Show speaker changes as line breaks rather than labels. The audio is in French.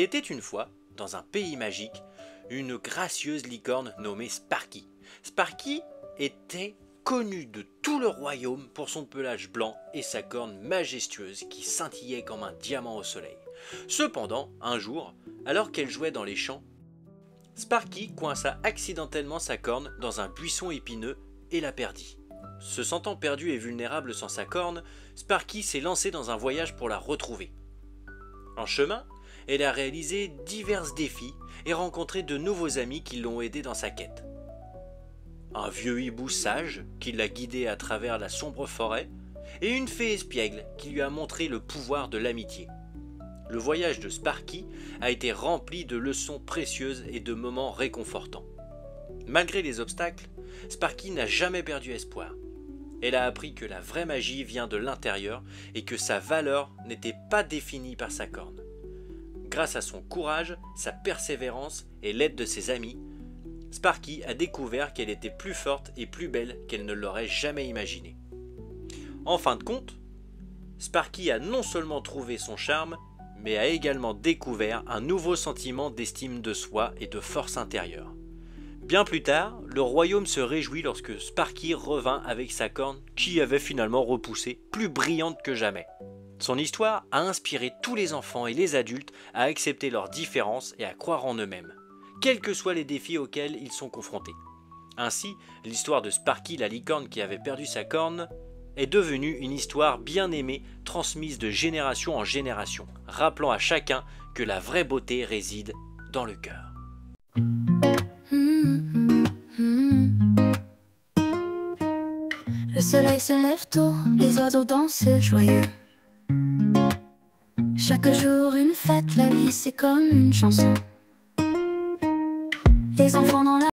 était une fois, dans un pays magique, une gracieuse licorne nommée Sparky. Sparky était connue de tout le royaume pour son pelage blanc et sa corne majestueuse qui scintillait comme un diamant au soleil. Cependant, un jour, alors qu'elle jouait dans les champs, Sparky coinça accidentellement sa corne dans un buisson épineux et la perdit. Se sentant perdue et vulnérable sans sa corne, Sparky s'est lancée dans un voyage pour la retrouver. En chemin, elle a réalisé divers défis et rencontré de nouveaux amis qui l'ont aidé dans sa quête. Un vieux hibou sage qui l'a guidé à travers la sombre forêt et une fée espiègle qui lui a montré le pouvoir de l'amitié. Le voyage de Sparky a été rempli de leçons précieuses et de moments réconfortants. Malgré les obstacles, Sparky n'a jamais perdu espoir. Elle a appris que la vraie magie vient de l'intérieur et que sa valeur n'était pas définie par sa corne. Grâce à son courage, sa persévérance et l'aide de ses amis, Sparky a découvert qu'elle était plus forte et plus belle qu'elle ne l'aurait jamais imaginé. En fin de compte, Sparky a non seulement trouvé son charme, mais a également découvert un nouveau sentiment d'estime de soi et de force intérieure. Bien plus tard, le royaume se réjouit lorsque Sparky revint avec sa corne qui avait finalement repoussé, plus brillante que jamais. Son histoire a inspiré tous les enfants et les adultes à accepter leurs différences et à croire en eux-mêmes, quels que soient les défis auxquels ils sont confrontés. Ainsi, l'histoire de Sparky la licorne qui avait perdu sa corne est devenue une histoire bien aimée, transmise de génération en génération, rappelant à chacun que la vraie beauté réside dans le cœur.
Le soleil se lève tôt, les oiseaux dansent joyeux. Chaque jour une fête, la vie c'est comme une chanson. Les enfants dans la